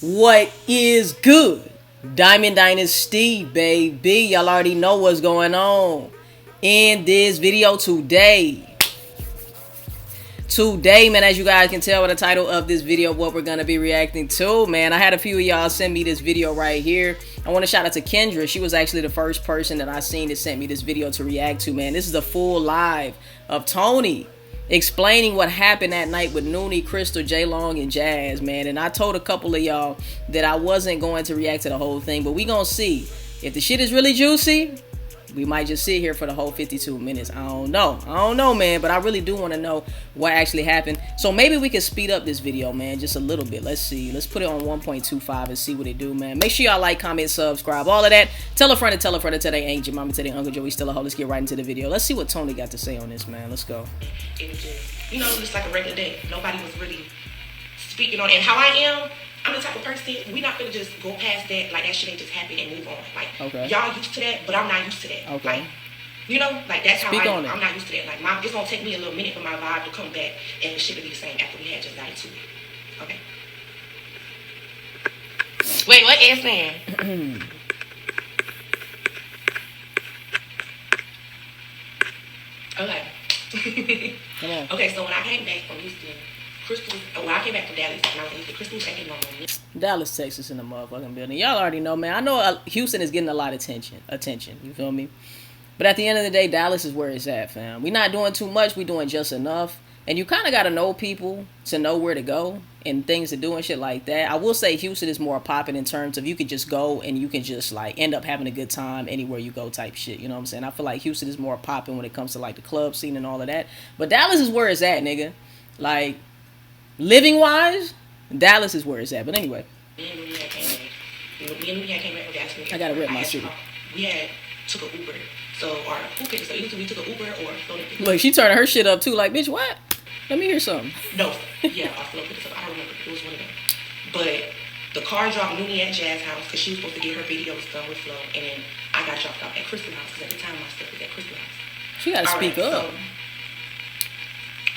What is good? Diamond Dynasty, baby. Y'all already know what's going on. In this video today, man, as you guys can tell by the title of this video, what we're going to be reacting to, man, I had a few of y'all send me this video right here. I want to shout out to Kendra. She was actually the first person that I seen that sent me this video to react to, man. This is a full live of Toni explaining what happened that night with Nuni, Crystal, J Long, and Jazz, man. And I told a couple of y'all that I wasn't going to react to the whole thing, but we gonna see. If the shit is really juicy, we might just sit here for the whole 52 minutes. I don't know, man, but I really do want to know what actually happened. So maybe we can speed up this video, man, just a little bit. Let's see. Let's put it on 1.25 and see what it do, man. Make sure y'all like, comment, subscribe, all of that. Tell a friend to tell a friend to tell they ain't your mama, tell their Uncle Joey still a hoe. Let's get right into the video. Let's see what Toni got to say on this, man. Let's go. It was just, just like a regular day. Nobody was really speaking on it. And how I am, I'm the type of person, we not gonna just go past that, like that shit ain't just happen and move on. Like, okay, y'all used to that, but I'm not used to that. Okay. Like, like that's how Speak I on am. it. I'm not used to that. Like, it's gonna take me a little minute for my vibe to come back and the shit will be the same after we had just got into it. Okay. Wait, what is saying? Okay. Come on. Okay, so when I came back from Houston, I came back from Dallas, and I was Houston, Crystal was acting normal. Dallas, Texas in the motherfucking building. Y'all already know, man. I know Houston is getting a lot of attention. You feel me? But at the end of the day, Dallas is where it's at, fam. We're not doing too much. We're doing just enough. And you kind of got to know people to know where to go and things to do and shit like that. I will say Houston is more popping in terms of you could just go and you can just like end up having a good time anywhere you go type shit. You know what I'm saying? I feel like Houston is more popping when it comes to like the club scene and all of that. But Dallas is where it's at, nigga. Like, living wise, Dallas is where it's at. But anyway. Me and Nuni came back from Dallas. I gotta rip my shit. We had took an Uber. So, or who picked us up? Either we took an Uber or Flo picked us up. Look, she turning her shit up too. Like, bitch, what? Let me hear something. No. Yeah, Flo picked us up. I don't remember. It was one of them. But the car dropped Nuni at Jazz's house because she was supposed to get her videos done with Flo. And then I got dropped off at Crystal's house because at the time my stuff was at Crystal's house. She gotta speak up.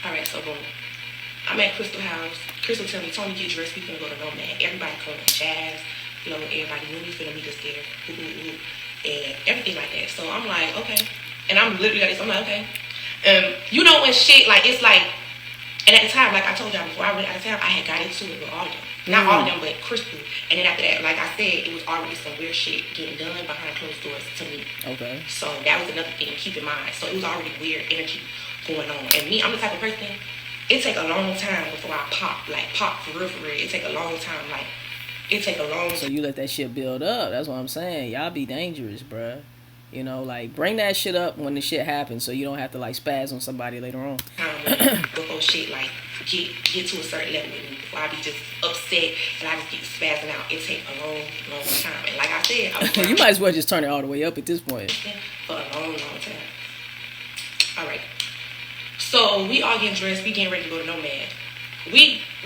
Alright, so boom. I'm at Crystal's house. Crystal tell me, Toni, get dressed. We finna go to Nomad. Everybody coming. Jazz, Flo, everybody. Nuni finna meet us there. And everything like that. So I'm like, okay. And I'm literally like this. I'm like, okay. You know when shit, like, it's like, and at the time, like I told y'all before I went out of town, I had got into it with all of them. Not all of them, but Crystal. And then after that, like I said, it was already some weird shit getting done behind closed doors to me. Okay. So that was another thing to keep in mind. So it was already weird energy going on. And me, I'm the type of person, it take a long time before I pop. Like, pop for real, for real. It take a long time. Like, it take a long time. So you let that shit build up. That's what I'm saying. Y'all be dangerous, bruh. You know, like, bring that shit up when the shit happens so you don't have to, like, spaz on somebody later on. Before shit, like, get to a certain level with me, before I be just upset and I just get spazzing out. It take a long, long time. And like I said, I was you might as well just turn it all the way up at this point. For a long, long time. Alright. So, we all getting dressed. We getting ready to go to Nomad.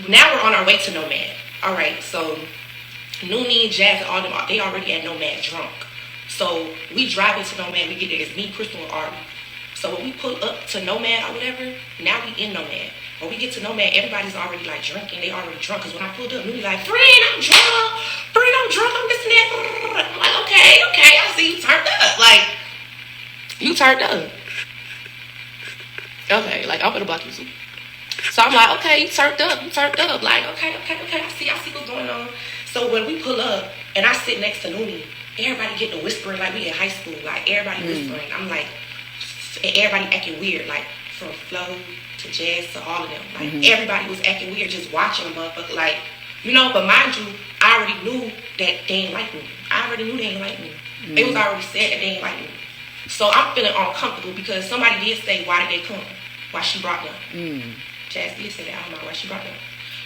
Now we're on our way to Nomad. Alright, so Nuni, Jazz, and all them, they already at Nomad drunk. So we drive into Nomad, we get there, it's me, Crystal, and Arby. So when we pull up to Nomad or whatever, now we in Nomad. When we get to Nomad, everybody's already like drinking, they already drunk. Cause when I pulled up, Nuni like, friend, I'm drunk, I'm this and that. I'm like, okay, I see you turned up. Like, you turned up. Okay, like I'm gonna block you too. So I'm like, okay, you turned up. Like, okay, I see what's going on. So when we pull up and I sit next to Nuni, everybody get to whispering like we in high school. Like, everybody whispering. I'm like, everybody acting weird. Like, from Flo to Jazz to all of them. Like, everybody was acting weird just watching a motherfucker. Like, but mind you, I already knew that they ain't like me. I already knew they ain't like me. It was already said that they ain't like me. So I'm feeling uncomfortable because somebody did say, why did they come? Why she brought them? Jazz did say that. I don't know why she brought them.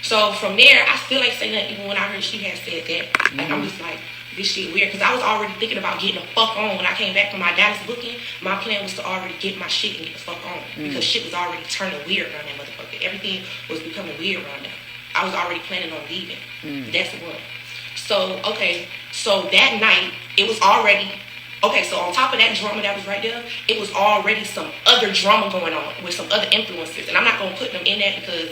So from there, I still ain't say nothing even when I heard she had said that. Like, I'm just like, this shit weird. Because I was already thinking about getting the fuck on. When I came back from my Dallas booking, my plan was to already get my shit and get the fuck on. Because shit was already turning weird around that motherfucker. Everything was becoming weird around that. I was already planning on leaving. That's one. So, okay. So that night, it was already... Okay, so on top of that drama that was right there, it was already some other drama going on with some other influences. And I'm not going to put them in that because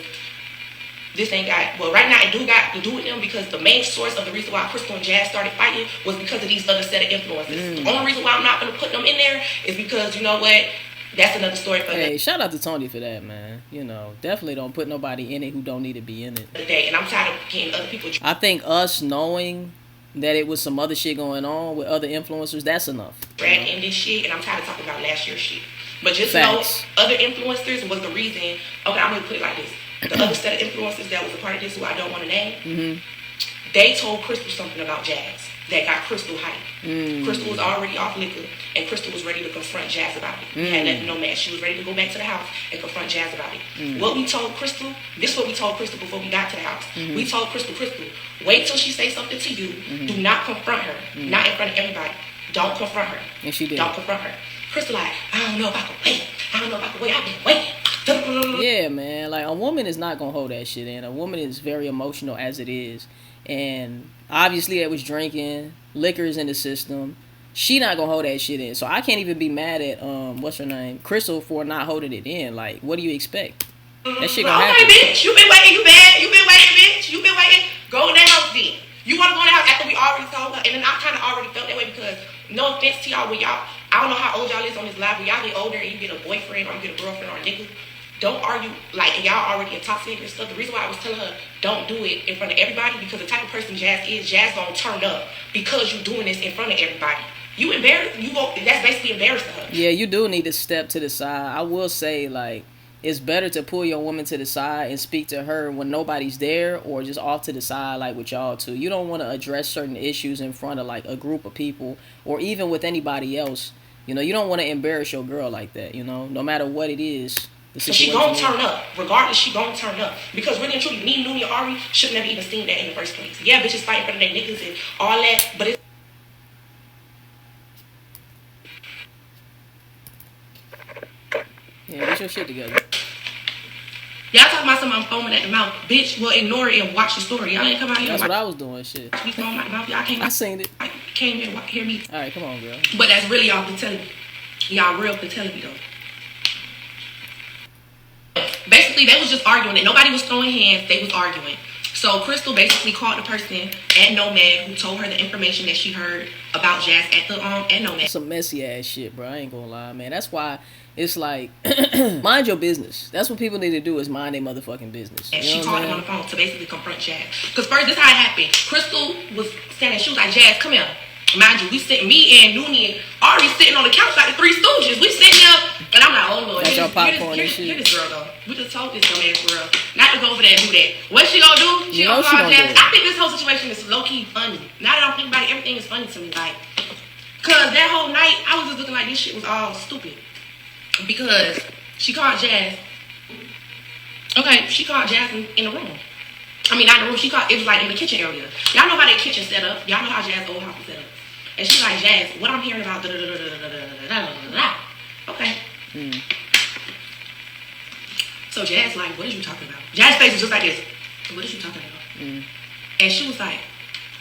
This ain't got, well, right now it do got to do with them because the main source of the reason why Crystal and Jazz started fighting was because of these other set of influences. The only reason why I'm not going to put them in there is because, you know what, that's another story for Hey, shout out to Toni for that, man. You know, definitely don't put nobody in it who don't need to be in it. And I'm tired of getting other people. I think us knowing that it was some other shit going on with other influencers, that's enough. Drag in this shit, and I'm tired of talking about last year's shit. But just know, other influencers was the reason. Okay, I'm going to put it like this. The other set of influencers that was a part of this, who I don't want to name, they told Crystal something about Jazz that got Crystal hyped. Crystal was already off liquor, and Crystal was ready to confront Jazz about it. Had nothing, no match. She was ready to go back to the house and confront Jazz about it. What we told Crystal, this is what we told Crystal before we got to the house. We told Crystal, wait till she say something to you. Do not confront her. Not in front of everybody. Don't confront her. And she did. Don't confront her. Crystal like, I don't know if I can wait. I don't know if I can wait. I've been waiting. Yeah, man. Like, a woman is not gonna hold that shit in. A woman is very emotional as it is, and obviously it was drinking, liquor's in the system. She not gonna hold that shit in. So I can't even be mad at what's her name, Crystal, for not holding it in. Like, what do you expect? That shit gonna happen. Okay, bitch, you been waiting. You bad. You been waiting, bitch. You been waiting. Go in that house, then. You want to go in the house after we already told her, and then I kind of already felt that way because, no offense to y'all, when y'all, I don't know how old y'all is on this live, when y'all get older and you get a boyfriend or you get a girlfriend or a nigga, don't argue, like, and y'all already intoxicated and stuff. The reason why I was telling her, don't do it in front of everybody, because the type of person Jazz is, Jazz gonna turn up because you doing this in front of everybody. You embarrassed, you go, that's basically embarrassing her. Yeah, you do need to step to the side. I will say, like, it's better to pull your woman to the side and speak to her when nobody's there, or just off to the side, like with y'all two. You don't want to address certain issues in front of, like, a group of people, or even with anybody else. You know, you don't want to embarrass your girl like that, you know, no matter what it is. So she gonna turn up. Regardless, she gonna turn up. Because really and truly, me, Nuni, and Ari should never even seen that in the first place. Yeah, bitches fighting for their niggas and all that, but it's... Yeah, get your shit together. Y'all talking about something I'm foaming at the mouth. Bitch, well, ignore it and watch the story. Y'all ain't come out here. That's what I was doing, shit. Me foaming at the mouth. Y'all can't... I seen it. I came here and hear me. Alright, come on, girl. But that's really y'all telling me. Y'all real telling me, though. Basically, they was just arguing it. Nobody was throwing hands. They was arguing. So Crystal basically called the person at Nomad who told her the information that she heard about Jazz at Nomad. Some messy ass shit, bro. I ain't gonna lie, man. That's why it's like, mind your business. That's what people need to do, is mind their motherfucking business. And she called him on the phone to basically confront Jazz. Because first, this how it happened. Crystal was standing. She was like, Jazz, come here. Mind you, we sitting, me and Nuni and Ari sitting on the couch like the Three Stooges. We sitting there, and I'm like, oh Lord, that's your popcorn and shit. Hear this girl though. We just told this dumb ass girl not to go over there and do that. What's she gonna do? She gonna call Jazz. I think this whole situation is low key funny. Now that I'm thinking about it, everything is funny to me. Like, cause that whole night I was just looking like this shit was all stupid. Because she called Jazz. Okay, she called Jazz in the room. I mean, not in the room. She called. It was like in the kitchen area. Y'all know how that kitchen set up. Y'all know how Jazz old house is set up. And she's like, Jazz, what I'm hearing about, okay. So Jazz like, what is you talking about? Jazz's face was just like this. What is you talking about? And she was like,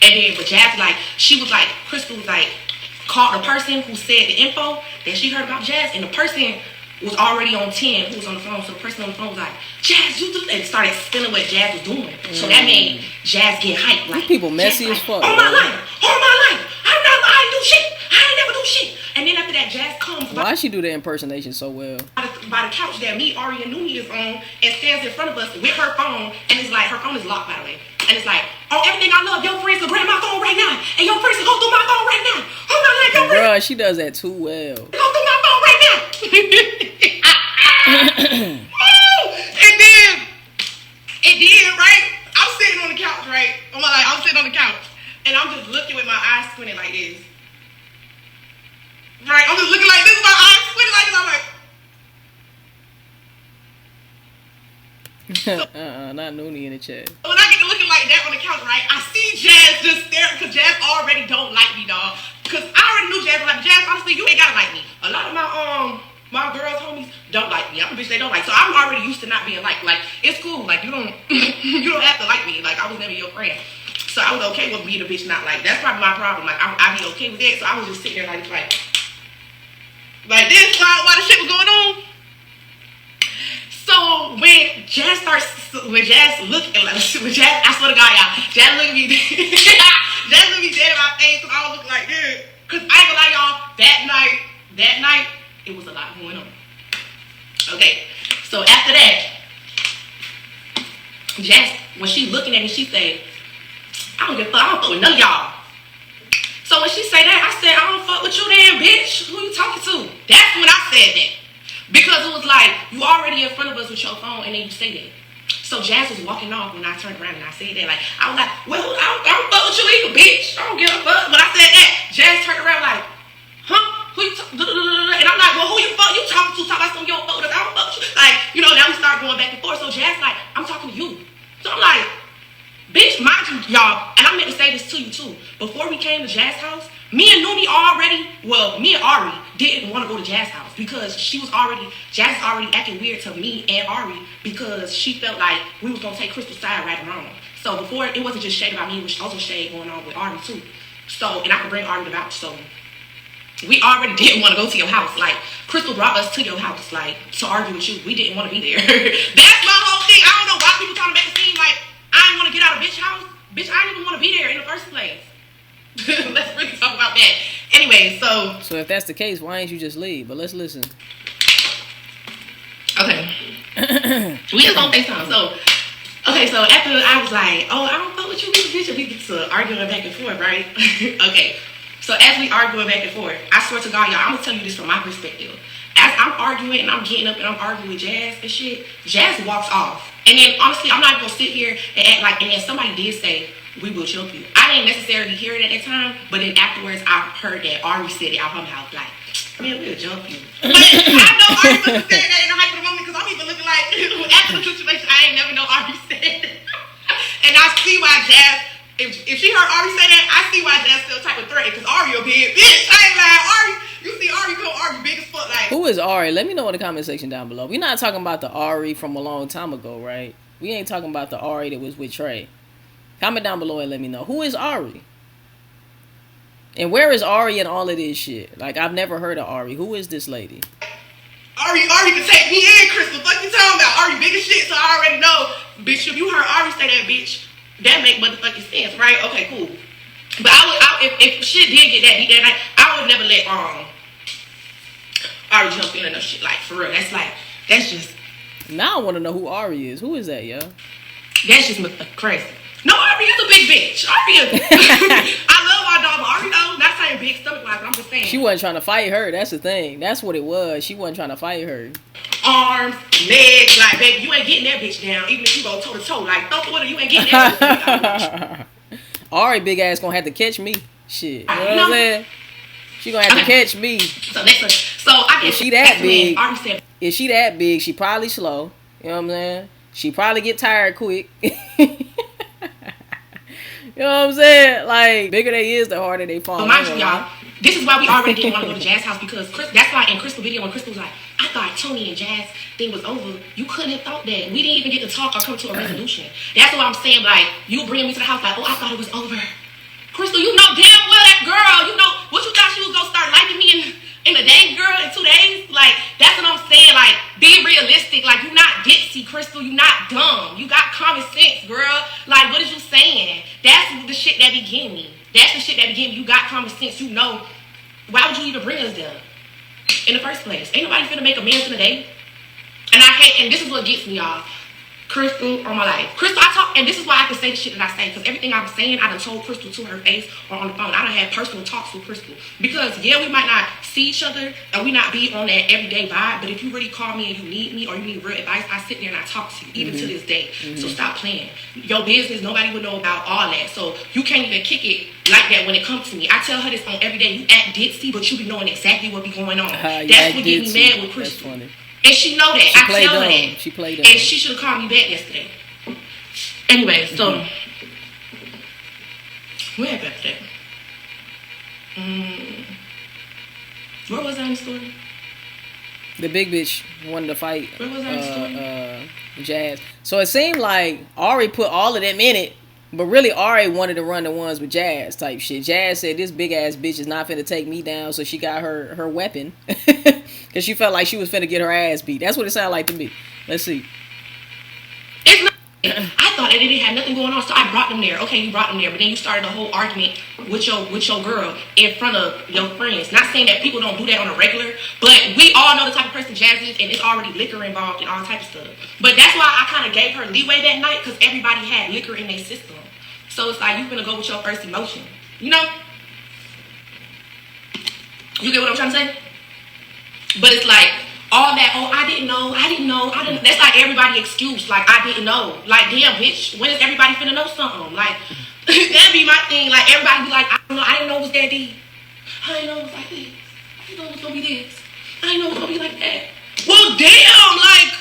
and then, but Jazz like, she was like, Crystal was like, called the person who said the info that she heard about Jazz, and the person was already on 10 who was on the phone. So the person on the phone was like, Jazz, you do, and started spilling what Jazz was doing. So that made Jazz get hyped. Like, these people messy as fuck. Oh my life. I ain't do shit. I ain't never do shit. And then after that, Jazz comes. Why she do the impersonation so well? By the couch that me, Ari, and Nuni is on, and stands in front of us with her phone, and it's like, her phone is locked, by the way. And it's like, oh, everything I love, your friends will grab my phone right now, and your friends will go through my phone right now. Oh my life, your friends. Bruh, she does that too well. Go through my phone right now. And then, right? I'm sitting on the couch, right? I'm sitting on the couch, and I'm just looking with my eyes squinted like this. Right? I'm just looking like this, my eyes squinted like this. I'm like, not Nuni in the chat. when I get to looking like that on the couch, right? I see Jazz just staring, because Jazz already don't like me, dog. Because I already knew Jazz was like, Jazz, honestly, you ain't gotta like me. A lot of my girls, homies, don't like me. I'm a bitch they don't like. So I'm already used to not being liked. Like, it's cool. Like, you don't you don't have to like me. Like, I was never your friend. So I was okay with being a bitch not like. That's probably my problem. Like, I be okay with that. So I was just sitting there like this while the shit was going on. So when Jazz looking, like, when Jazz, I swear to God, y'all, Jazz look at me, Jazz look at me dead in my face, because I don't look like this. Because I ain't gonna lie, y'all, that night, it was a lot going on. Okay, so after that, Jazz, when she looking at me, she said, I don't give a fuck, I don't fuck with none of y'all. So when she say that, I said, I don't fuck with you then, bitch. Who you talking to? That's when I said that. Because it was like, you already in front of us with your phone, and then you say that. So Jazz was walking off when I turned around and I said that. Like, I was like, well, I don't fuck with you either, bitch. I don't give a fuck. When I said that, Jazz turned around like, huh? Who you talking to? And I'm like, well, who you talking to? Talk about something you don't fuck with us. I don't fuck with you. Like, you know, now we start going back and forth. So Jazz like, I'm talking to you. So I'm like, bitch, mind you, y'all, and I meant to say this to you too. Before we came to Jazz's house, me and Nuni me and Ari didn't want to go to Jazz's house because Jazz is already acting weird to me and Ari because she felt like we was going to take Crystal's side right and wrong. So before, it wasn't just shade about me, it was also shade going on with Ari too. So, and I could bring Ari to vouch, so we already didn't want to go to your house. Like, Crystal brought us to your house, like, to argue with you. We didn't want to be there. That's my whole thing. I don't know why people trying to make it seem like I didn't want to get out of bitch house. Bitch, I didn't even want to be there in the first place. Let's really talk about that. Anyway, so if that's the case, why ain't you just leave? But let's listen. Okay. We just gonna FaceTime. So after I was like, oh, I don't fuck with you, bitch. We get to arguing back and forth, right? Okay. So as we arguing back and forth, I swear to God, y'all, I'm gonna tell you this from my perspective. As I'm arguing and I'm getting up and I'm arguing with Jazz and shit, Jazz walks off. And then honestly, I'm not gonna sit here and act like, and then somebody did say, we will choke you. I didn't necessarily hear it at that time, but then afterwards I heard that Ari said it out her mouth, like, man, we'll jump you. But I know Ari wasn't saying that in the hype of the moment because I'm even looking like, after the situation, I ain't never know Ari said that. And I see why Jazz, if she heard Ari say that, I see why Jazz still type of threatened because Ari a big bitch. I ain't lying. Ari, you see Ari come, Ari big as fuck. Like, who is Ari? Let me know in the comment section down below. We're not talking about the Ari from a long time ago, right? We ain't talking about the Ari that was with Trey. Comment down below and let me know. Who is Ari? And where is Ari in all of this shit? Like, I've never heard of Ari. Who is this lady? Ari can take me in, Crystal. Fuck you talking about? Ari big as shit, so I already know. Bitch, if you heard Ari say that, bitch, that make motherfucking sense, right? Okay, cool. But if shit did get that deep that night, I would never let Ari jump in and no shit. Like, for real. That's just. Now I want to know who Ari is. Who is that, yo? That's just crazy. No, Ari is a big bitch. Ari is. I love my dog, but Ari though, not saying big stomach wise, but I'm just saying. She wasn't trying to fight her. That's the thing. That's what it was. She wasn't trying to fight her. Arms, legs, like, baby, you ain't getting that bitch down. Even if you go toe to toe, like, thump with her, you ain't getting that bitch. Ari big ass gonna have to catch me. Shit. You know what I'm saying? She gonna have to catch me. So I guess if she that big, Ari said, if she that big, she probably slow. You know what I'm saying? She probably get tired quick. You know what I'm saying? Like, bigger they is, the harder they fall. So mind you, y'all, this is why we already didn't want to go to Jazz's house because that's why in Crystal video when Crystal was like, I thought Toni and Jazz thing was over. You couldn't have thought that. We didn't even get to talk or come to a resolution. That's what I'm saying. Like, you bring me to the house like, oh, I thought it was over. Crystal, you know damn well that girl. You know what you thought she was gonna start liking me in a day, girl, in 2 days? Like, that's what I'm saying. Like, be realistic. Like, you not ditzy, Crystal. You not dumb. You got common sense, girl. Like, what is you saying? That's the shit that be getting me. That's the shit that be getting me. You got common sense. You know. Why would you even bring us there in the first place? Ain't nobody finna make amends in a day. And I hate, and this is what gets me, y'all. Crystal on my life. Crystal, I talk, and this is why I can say the shit that I say, because everything I was saying, I done told Crystal to her face or on the phone. I done had personal talks with Crystal. Because, yeah, we might not see each other, and we not be on that everyday vibe, but if you really call me and you need me or you need real advice, I sit there and I talk to you, even to this day. So stop playing. Your business, nobody would know about all that. So you can't even kick it like that when it comes to me. I tell her this on every day. You act ditzy, but you be knowing exactly what be going on. That's what get me mad with Crystal. That's funny. And she know that. I tell her that. She played dumb. And she should have called me back yesterday. Anyway, so where happened after that? Where was I in the story? The big bitch wanted to fight. Where was I in the story? Jazz. So it seemed like Ari put all of them in it, but really Ari wanted to run the ones with Jazz type shit. Jazz said this big ass bitch is not finna take me down, so she got her weapon because she felt like she was finna get her ass beat. That's what it sounded like to me. Let's see. I thought that they didn't have nothing going on, so I brought them there. Okay, you brought them there, but then you started a whole argument with your girl in front of your friends. Not saying that people don't do that on a regular, but we all know the type of person Jazz is, and it's already liquor involved and all types of stuff. But that's why I kind of gave her leeway that night, because everybody had liquor in their system. So it's like, you're gonna go with your first emotion, you know? You get what I'm trying to say? But it's like, all that, oh, I didn't know. That's like everybody excuse, like, I didn't know. Like, damn, bitch, when is everybody finna know something? Like, that'd be my thing. Like, everybody be like, I don't know, I didn't know it was that deep. I didn't know it was like this. I didn't know it was gonna be this. I didn't know it was gonna be like that. Well, damn, like,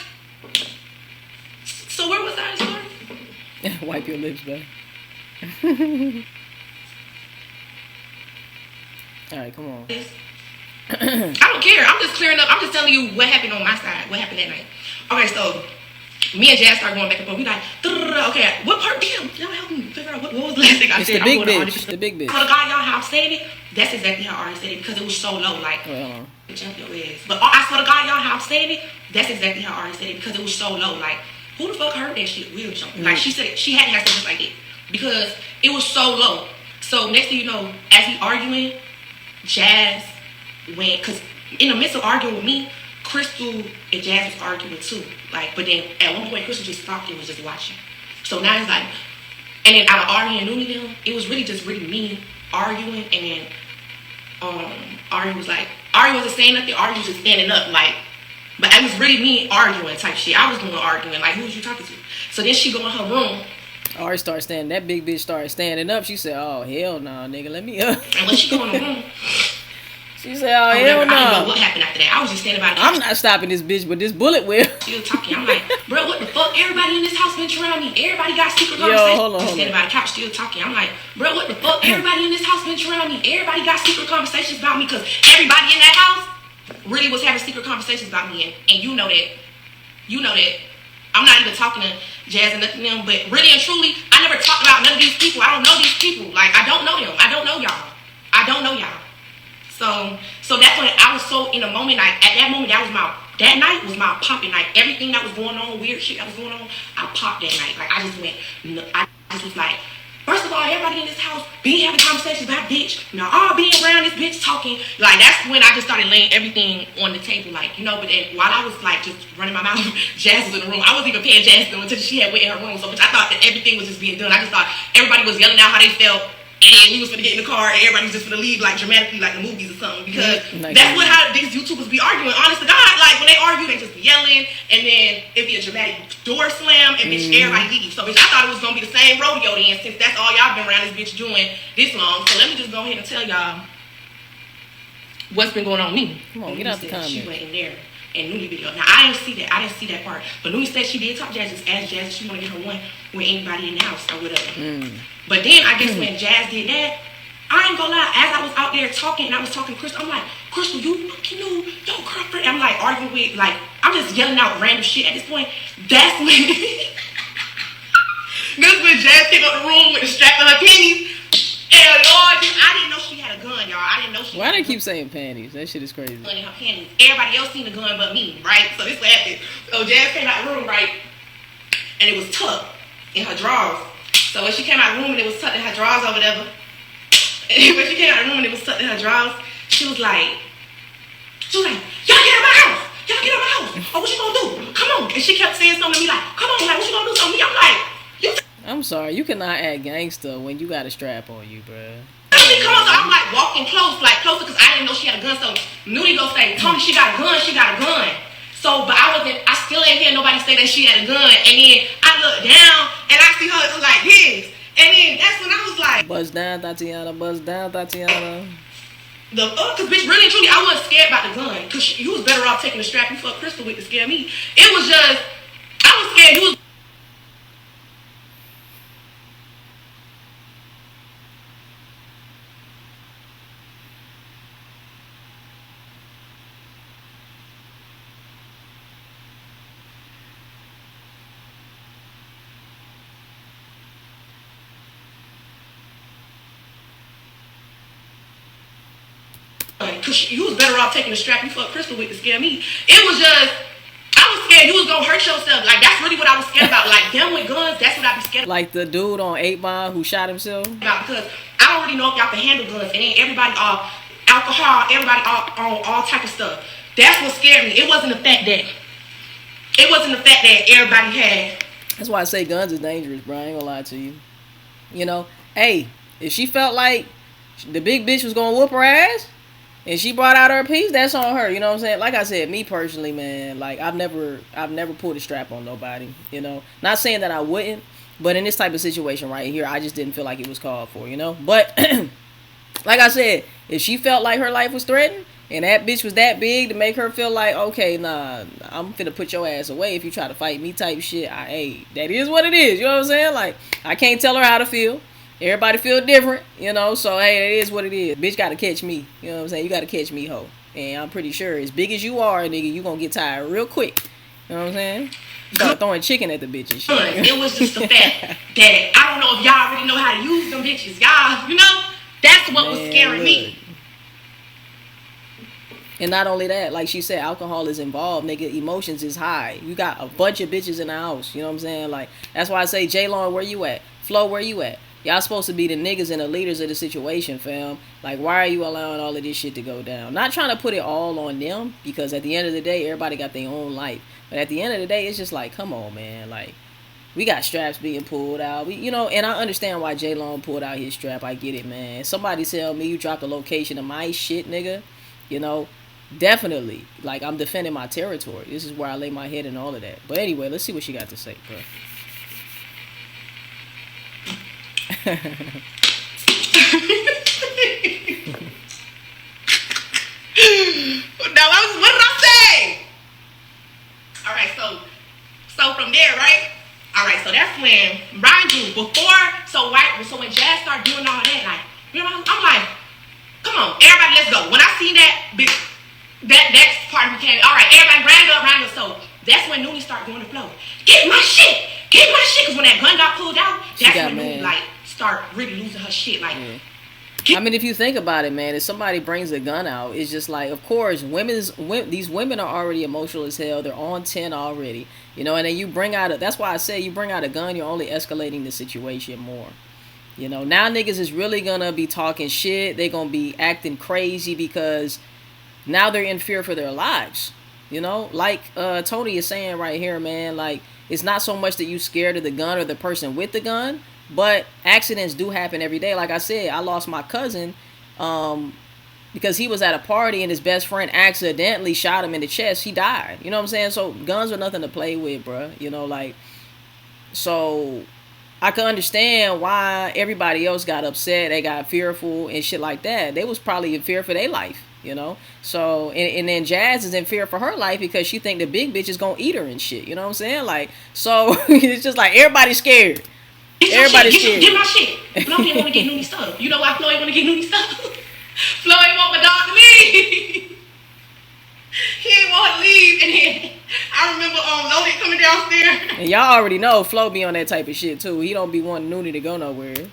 so where was I starting? Wipe your lips, bro. Alright, come on. I don't care. I'm just clearing up. I'm just telling you what happened on my side. What happened that night. Okay, so me and Jazz started going back and forth. We like, okay, what part? Damn, y'all help me figure out what was the last thing I said. The big bitch. The big bitch. For the guy y'all how I said it, that's exactly how I already said it, because it was so low. Like, jump your ass. But I swear to God, y'all how I said it, that's exactly how I already said it, because it was so low. Like, who the fuck heard that shit? Real jump. Like, she said it, she had to have something like it, because it was so low. So next thing you know, as we arguing, Jazz went, because in the midst of arguing with me, Crystal and Jazz was arguing too. Like, but then at one point, Crystal just stopped and was just watching. So now it's like, and then out of Ari and Nuni them, it was really just me arguing, and then Ari was like, Ari wasn't saying nothing, Ari was just standing up, like, but it was really me arguing type shit. I was doing arguing, like, who was you talking to? So then she go in her room. Ari started standing, that big bitch started standing up. She said, oh, hell no, nigga, let me up. And when she go in the room, she said, oh, hell no. I didn't know what happened after that. I was just standing by the couch. I'm not stopping this bitch with this bullet will. Still talking. I'm like, bro, what the fuck? Everybody in this house been around me. Everybody got secret conversations. Yo, hold on. Standing by the couch, still talking. I'm like, bro, what the fuck? Everybody in this house been around me. Everybody got secret conversations about me, because everybody in that house really was having secret conversations about me, and you know that. You know that. I'm not even talking to Jazz and nothing to them, but really and truly, I never talked about none of these people. I don't know these people. Like, I don't know them. I don't know y'all. I don't know y'all. So that's when I was so in a moment. Like, at that moment, that night was my popping night. Everything that was going on, weird shit that was going on, I popped that night. Like, I just was like, first of all, everybody in this house be having conversations about bitch. Now all being around this bitch talking. Like, that's when I just started laying everything on the table. Like, you know, but then while I was like just running my mouth, Jazz was in the room. I wasn't even paying Jazz though until she had went in her room. So I thought that everything was just being done. I just thought everybody was yelling out how they felt. And we was gonna get in the car and everybody was just gonna leave like dramatically like the movies or something, because that's how these YouTubers be arguing, honest to God. Like, when they argue, they just be yelling, and then it'd be a dramatic door slam, and bitch, everybody leave. So bitch, I thought it was gonna be the same rodeo then, since that's all y'all been around this bitch doing this long. So let me just go ahead and tell y'all what's been going on with me. Come on, get out the comments. She went in there and Nuni video. Now I didn't see that part. But Nuni said she did talk Jazz, just asked Jazz if she wanna get her one with anybody in the house or whatever. But then I guess when Jazz did that, I ain't gonna lie, as I was out there talking, and I was talking to Crystal, I'm like, Crystal, you fucking know your girlfriend. I'm like arguing with, like, I'm just yelling out random shit at this point. That's when Jazz came up the room with the strap of her panties. And Lord, I didn't know she had a gun, y'all. I didn't know she. Why they keep saying panties? That shit is crazy. Gun in her panties. Everybody else seen the gun but me, right? So this what happened. So Jazz came out the room, right? And it was tucked in her drawers. So when she came out of the room and it was tucked in her drawers or whatever, and when she came out of the room and it was tucked in her drawers, she was like, y'all get out of my house. Y'all get out of my house. Oh, what you gonna do? Come on. And she kept saying something to me like, come on, like, what you gonna do something to me? I'm like, I'm sorry, you cannot act gangster when you got a strap on you, bruh. Come on, so I'm like walking closer, because I didn't know she had a gun. So Nuni go say, Toni, she got a gun. So, but I still ain't hear nobody say that she had a gun. And then I look down and I see her like this. And then that's when I was like, buzz down, Tatiana, buzz down, Tatiana. Cause bitch, really and truly, I wasn't scared about the gun. Cause you was better off taking the strap you fucked Crystal with to scare me. It was just, I was scared. You was. Cause you was better off taking the strap you fucked Crystal with to scare me. It was just, I was scared you was gonna hurt yourself. Like, that's really what I was scared about. Like, them with guns, that's what I be scared of. Like the dude on 8 Mile who shot himself? Because I don't really know if y'all can handle guns. And then everybody alcohol, everybody on all type of stuff. That's what scared me. It wasn't the fact that everybody had. That's why I say guns is dangerous, bro. I ain't gonna lie to you. You know, hey, if she felt like the big bitch was gonna whoop her ass and she brought out her piece, that's on her. You know what I'm saying? Like I said, me personally, man, like I've never pulled a strap on nobody. You know, not saying that I wouldn't, but in this type of situation right here, I just didn't feel like it was called for. You know, but like I said, if she felt like her life was threatened and that bitch was that big to make her feel like, okay, nah, I'm finna put your ass away if you try to fight me type shit, hey, that is what it is. You know what I'm saying? Like, I can't tell her how to feel. Everybody feel different, you know, so hey, that is what it is. Bitch gotta catch me. You know what I'm saying? You gotta catch me, ho. And I'm pretty sure as big as you are, nigga, you gonna get tired real quick. You know what I'm saying? Start throwing chicken at the bitch and shit. It was just the fact that I don't know if y'all really know how to use them bitches. Y'all, you know, that's what was scaring me. And not only that, like she said, alcohol is involved, nigga. Emotions is high. You got a bunch of bitches in the house. You know what I'm saying? Like, that's why I say, J-Long, where you at? Flo, where you at? Y'all supposed to be the niggas and the leaders of the situation, fam. Like, why are you allowing all of this shit to go down? Not trying to put it all on them, because at the end of the day, everybody got their own life. But at the end of the day, it's just like, come on, man. Like, we got straps being pulled out. You know, and I understand why J-Long pulled out his strap. I get it, man. Somebody tell me you dropped the location of my shit, nigga. You know, definitely. Like, I'm defending my territory. This is where I lay my head and all of that. But anyway, let's see what she got to say, bro. Now, what did I say? Alright, so from there, right? Alright, so that's when Brian do so when Jazz started doing all that, like, you know, I'm like, come on, everybody, let's go. When I seen that part became, alright, everybody ran up. So that's when Nuni started going to flow. Get my shit. Because when that gun got pulled out, that's when Nuni, like, start really losing her shit. Like, I mean, if you think about it, man, if somebody brings a gun out, it's just like, of course, these women are already emotional as hell. They're on 10 already, you know, and then you bring out that's why I say you bring out a gun, you're only escalating the situation more. You know, now niggas is really gonna be talking shit. They're gonna be acting crazy because now they're in fear for their lives. You know, like Toni is saying right here, man, like, it's not so much that you scared of the gun or the person with the gun, but accidents do happen every day. Like I said, I lost my cousin because he was at a party and his best friend accidentally shot him in the chest. He died. You know what I'm saying? So guns are nothing to play with, bro. You know, like, so I can understand why everybody else got upset. They got fearful and shit like that. They was probably in fear for their life, you know? So, and then Jazz is in fear for her life because she think the big bitch is gonna eat her and shit. You know what I'm saying? Like, so it's just like everybody's scared. Everybody's scared. Get my shit. Flo didn't want to get Nuni stuff. You know why Flo ain't want to get Nuni stuff? Flo ain't want my dog to leave. He ain't want to leave. And then I remember Loaded coming downstairs. And y'all already know Flo be on that type of shit too. He don't be wanting Nuni to go nowhere. Damn,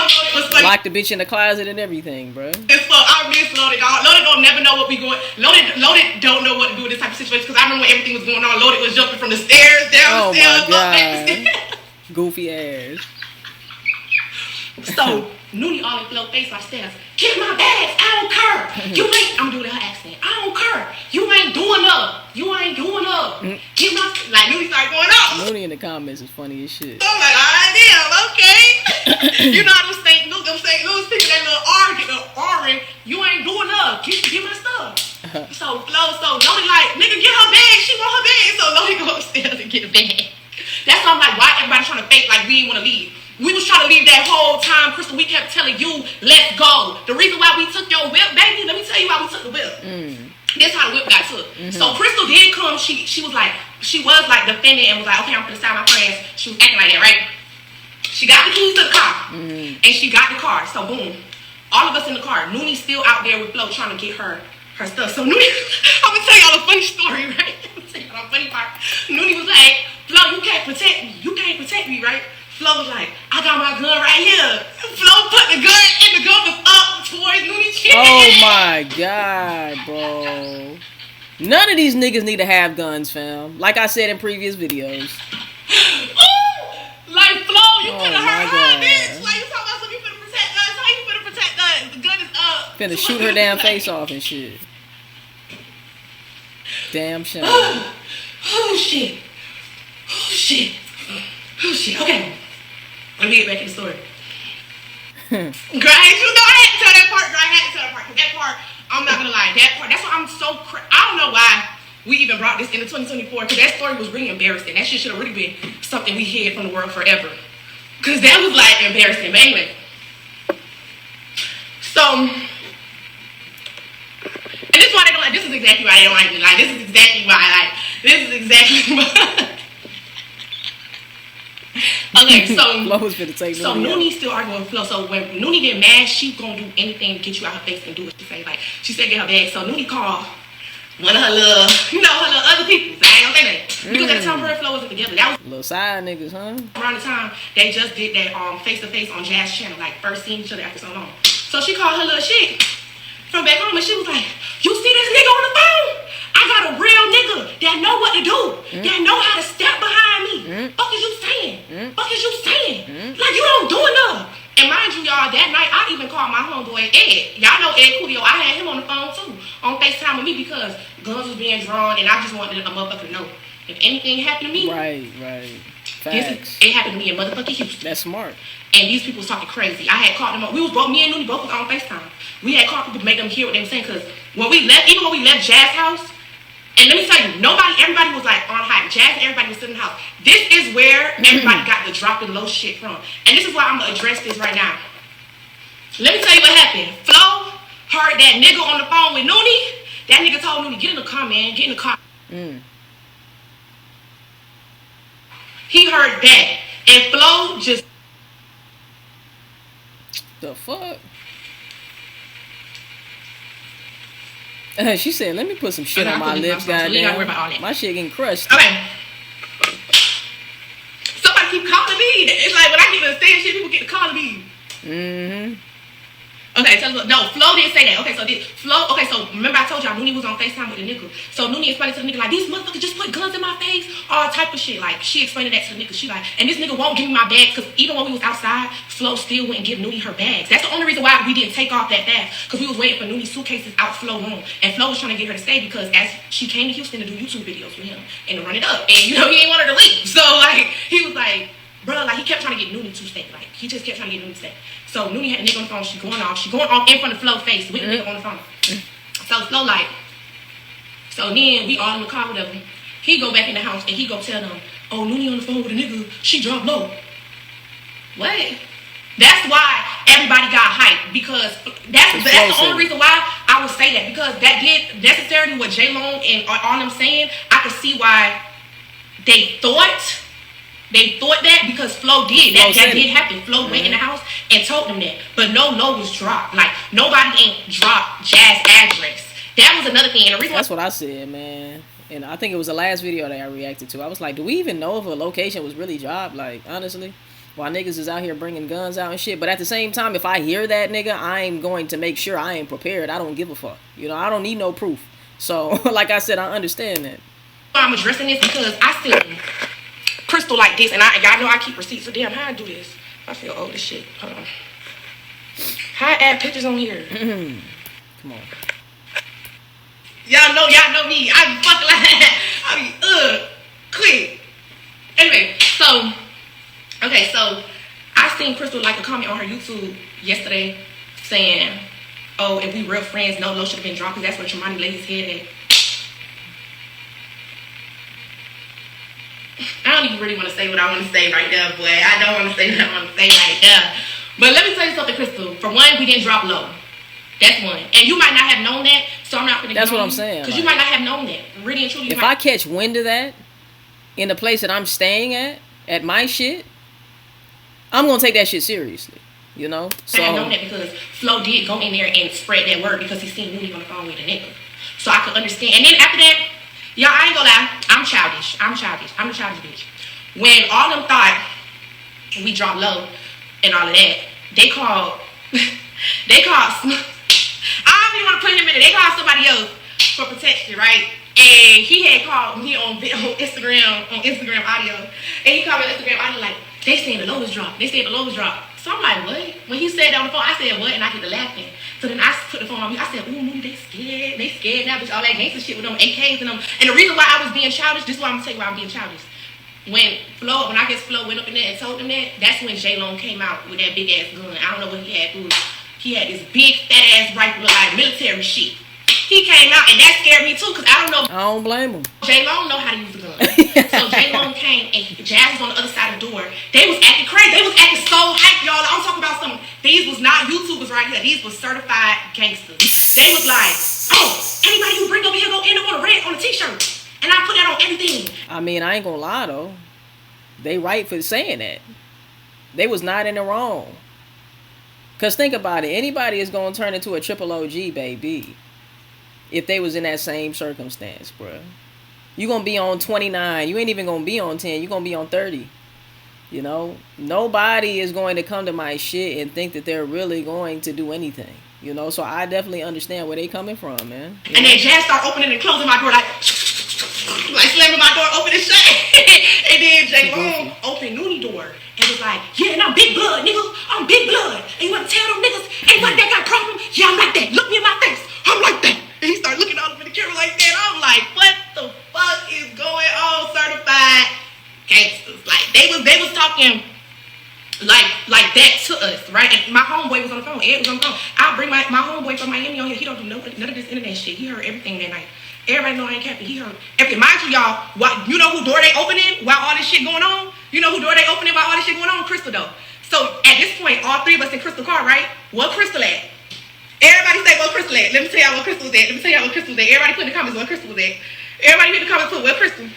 Loaded was funny. Lock the bitch in the closet and everything, bro. It's Flo. I miss Loaded. Loaded don't never know what we going. Loaded don't know what to do with this type of situation because I remember when everything was going on. Loaded was jumping from the stairs down the stairs, up back the stairs. Goofy ass. So Nuni all in Flo face upstairs. Get my bags. I don't care. I'm doing her accent. I don't care. You ain't doing up. Get my, like, Nuni started going off. Nuni in the comments is funny as shit. So I'm like, alright, damn, okay. You know how them St. Louis people, that little R, you ain't doing up. Get my stuff. So Lodi like, nigga, get her bag. She want her bag. So Lodi go upstairs and get the bag. That's why I'm like, why everybody trying to fake like we didn't want to leave? We was trying to leave that whole time, Crystal. We kept telling you, let's go. The reason why we took your whip, baby, let me tell you why we took the whip. That's how the whip got took. So Crystal did come. She was like defending and was like, okay, I'm gonna sign my friends. She was acting like that, right? She got the keys to the car. And she got the car. So boom. All of us in the car. Nuni's still out there with Flo trying to get her stuff. So Nuni, I'm gonna tell y'all a funny story, right? I'm gonna tell y'all a funny part. Nuni was like, Flo, you can't protect me. You can't protect me, right? Flo was like, I got my gun right here. Flo put the gun and the gun was up towards Nuni's chin. Oh my God, bro. None of these niggas need to have guns, fam. Like I said in previous videos. Ooh, like Flo, you finna hurt her, God. bitch. Like you talking about some you finna protect guns. How you finna protect guns? The gun is up. Finna shoot her damn face off and shit. Damn shame. Oh shit. Oh shit. Oh shit. Okay. Let me get back in the story. Girl, you know I had to tell that part. Girl, I had to tell that part. Cause that part, I'm not gonna lie. That part, that's why I'm so I don't know why we even brought this into 2024. Cause that story was really embarrassing. That shit should have really been something we hid from the world forever. Cause that was like embarrassing. But anyway. So, and this is why they don't like, this is exactly why they don't like me. Like, this is exactly why I like, this is exactly why. Okay, so Nuni still arguing with Flo. So when Nuni get mad, she gonna do anything to get you out her face and do what she say. Like she said, get her bag. So Nuni called one of her little, her little other people. So I ain't gonna say that because at the time her and Flo wasn't together. That was little side niggas, huh? Around the time they just did that face to face on Jazz channel, like first seeing each other after so long. So she called her little shit from back home and she was like, "You see this nigga on the phone? I got a real nigga that know what to do, that know how to step behind me. Fuck is you saying? Fuck is you saying? Like you don't do enough." And mind you, y'all, that night I even called my homeboy Ed. Y'all know Ed Coolio. I had him on the phone too, on FaceTime with me because guns was being drawn and I just wanted a motherfucker to know if anything happened to me. Right. Facts. It happened to me in motherfucking Houston. That's smart. And these people was talking crazy. I had called them up. Me and Nuni both was on FaceTime. We had called people to make them hear what they were saying because when we left Jazz house, and let me tell you, everybody was like on hype. Jazz and everybody was sitting in the house. This is where everybody got the dropping low shit from. And this is why I'm gonna address this right now. Let me tell you what happened. Flo heard that nigga on the phone with Nuni. That nigga told Nuni, get in the car, man. Get in the car. He heard that. And Flo just... The fuck? She said, let me put some shit on my lips, goddamn. My shit getting crushed. Okay. Somebody keep calling me. It's like when I get to saying shit, people get to calling me. Okay, no, Flo didn't say that. Okay, so remember I told y'all Nuni was on FaceTime with the nigga. So Nuni explained to the nigga like, these motherfuckers just put guns in my face, all type of shit. Like, she explained that to the nigga. She like, and this nigga won't give me my bags because even when we was outside, Flo still wouldn't give Nuni her bags. That's the only reason why we didn't take off that fast because we was waiting for Nuni's suitcases out Flo room. And Flo was trying to get her to stay because as she came to Houston to do YouTube videos with him and to run it up. And he didn't want her to leave. So like, he was like, bro, like he kept trying to get Nuni to stay. Like, he just kept trying to get Nuni to stay. So Nuni had the nigga on the phone. She going off in front of Flo's face with the nigga on the phone. So Flo like, so then we all in the car, whatever. He go back in the house and he go tell them, oh, Nuni on the phone with a nigga. She dropped low. What? That's why everybody got hyped because that's the only reason why I would say that because that did necessarily what J-Long and all them saying. I could see why they thought that because Flo did. That did happen. Flo went in the house and told them that. But no low was dropped. Like, nobody ain't dropped Jazz address. That was another thing. And the reason that's what I said, man. And I think it was the last video that I reacted to. I was like, do we even know if a location was really dropped? Like, honestly, while niggas is out here bringing guns out and shit. But at the same time, if I hear that nigga, I'm going to make sure I am prepared. I don't give a fuck. I don't need no proof. So, like I said, I understand that. I'm addressing this because I still... Crystal like this, and y'all know I keep receipts. So damn, how I do this? I feel old as shit. Hold on. How I add pictures on here? Come on. Y'all know me. I fuck like I be quick. Anyway, so I seen Crystal like a comment on her YouTube yesterday saying, "Oh, if we real friends, no low should have been dropped because that's where Tremonti laid his head at." I don't even really want to say what I want to say right now, boy. I don't want to say what I want to say right now. But let me tell you something, Crystal. For one, we didn't drop low. That's one. And you might not have known that, so I'm not going to That's what I'm saying. Because you might not have known that. Really and truly. If I catch wind of that in the place that I'm staying at my shit, I'm going to take that shit seriously. So I have known that because Flo did go in there and spread that word because he seen Nuni on the phone with a nigga. So I could understand. And then after that, y'all, I ain't gonna lie. I'm childish. I'm a childish bitch. When all them thought we dropped low and all of that, they called. I don't even want to put him in it. They called somebody else for protection, right? And he had called me on Instagram audio. And he called me on Instagram audio like, they saying the lowest drop. They saying the lowest drop. So I'm like, what? When he said that on the phone, I said, what? And I get to laughing. So then I put the phone on me. I said, ooh, Nuni, they scared. They scared now, bitch. All that gangster shit with them AKs and them. And the reason why I was being childish, this is why I'm going to tell you why I'm being childish. When I guess Flo went up in there and told them that, that's when J-Long came out with that big ass gun. I don't know what he had. He had this big fat ass rifle, like military shit. He came out and that scared me too, because I don't know. I don't blame him. J-Long know how to use a gun. So J-Long came and Jazz was on the other side of the door. They was acting crazy. They was acting so hype, y'all. I'm talking about some, these was not YouTubers right here. These was certified gangsters. They was like, oh, anybody you bring over here go end up on a t-shirt. And I put that on everything. I mean, I ain't gonna lie though. They right for saying that. They was not in the wrong. Cause think about it. Anybody is gonna turn into a triple OG, baby. If they was in that same circumstance, bro. You gonna be on 29. You ain't even gonna be on 10. You gonna be on 30. You know? Nobody is going to come to my shit and think that they're really going to do anything. You know? So I definitely understand where they coming from, man. And then Jazz start opening and closing my door like slamming my door open and shut. And then J-Long opened Nuni door and was like, yeah, and I'm big blood, nigga. I'm big blood. And you want to tell them niggas, ain't like that got a problem? Yeah, I'm like that. Look me in my face. I'm like that. And he started looking all up in the camera like that. I'm like, what the fuck is going on, certified gangsters? Like they was talking like that to us, right? And my homeboy was on the phone. Ed was on the phone. I'll bring my homeboy from Miami on here. He don't do none of this internet shit. He heard everything that night. Everybody know I ain't capping. He heard everything. Mind you, y'all, you know who door they opening while all this shit going on? You know who door they opening while all this shit going on? Crystal though. So at this point, all three of us in Crystal car, right? What Crystal at? Everybody say what Crystal at. Let me tell y'all what Crystal was at. Everybody put in the comments what Crystal was at. Everybody in the comments put what Crystal.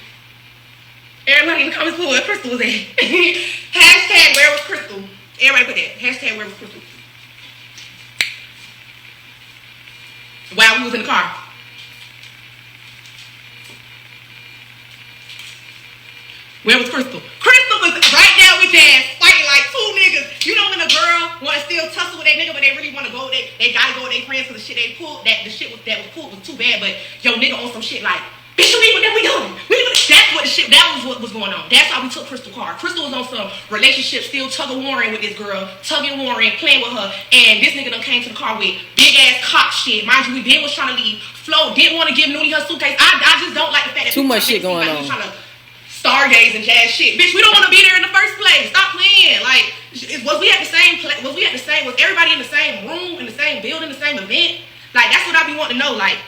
Everybody in the comments put what Crystal was at. Hashtag where was Crystal. Everybody put that. Hashtag where was Crystal. While we was in the car. Where was Crystal? Crystal was right there with Jazz, fighting like two niggas. You know when a girl want to still tussle with that nigga, but they really want to go, they gotta go with their friends because the shit they pulled, that was pulled was too bad, but yo nigga on some shit like, bitch, you need what that we doing? That was what was going on. That's how we took Crystal car. Crystal was on some relationship, still tug-of-warring with this girl, tugging-warring, playing with her, and this nigga done came to the car with big ass cop shit. Mind you, we Ben was trying to leave. Flo didn't want to give Nuni her suitcase. I just don't like the fact that too much shit going on. Stargaze and jazz shit. Bitch, we don't want to be there in the first place. Stop playing. Like, was we at the same place? Was everybody in the same room, in the same building, the same event? Like, that's what I be wanting to know. Like,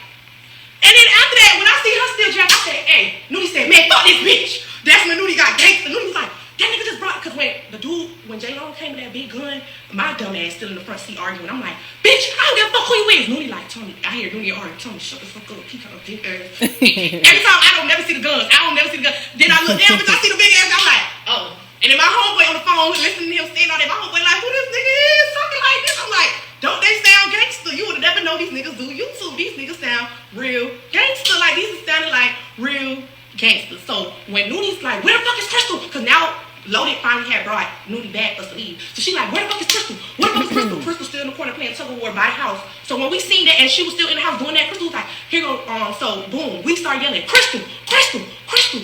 and then after that, when I see her still drunk, I said, hey, Nuni said, man, fuck this bitch. That's when Nuni got gangster. Nuni was like, that nigga just brought, because when J-Long came with that big gun, my dumb ass still in the front seat arguing. I'm like, bitch, I don't give a fuck who you is. Nuni like, Toni, I hear Nuni arguing. Toni, shut the fuck up. Keep her big ass. Every time I don't never see the guns. Then I look down, bitch, I see the big ass. I'm like, oh. And then my homeboy on the phone listening to him saying all that. My homeboy like, who this nigga is talking like this? I'm like, don't they sound gangster? You would have never know these niggas do YouTube. These niggas sound real gangster. Like, these is sounding like real gangster. So when Nuni's like, where the fuck is Crystal? Because now Loaded finally had brought Nuni back for us to leave. So she like, where the fuck is Crystal? Where the fuck is Crystal? Crystal still in the corner playing tug of war by the house. So when we seen that and she was still in the house doing that, Crystal was like, here go, so boom, we started yelling, Crystal, Crystal, Crystal,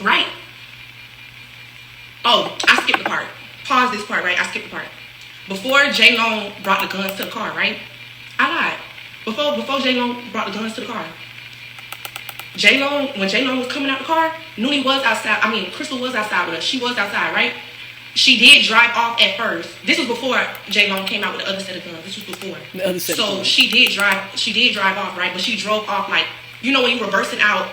right? Oh, I skipped the part. Pause this part, right? I skipped the part. Before J-Long brought the guns to the car, right? I lied. Before J-Long brought the guns to the car, when J-Long was coming out the car, Nuni was outside. I mean, Crystal was outside with us. She was outside, right? She did drive off at first. This was before J-Long came out with the other set of guns. This was before. The other set. So she did drive off, right? But she drove off like, you know when you reversing out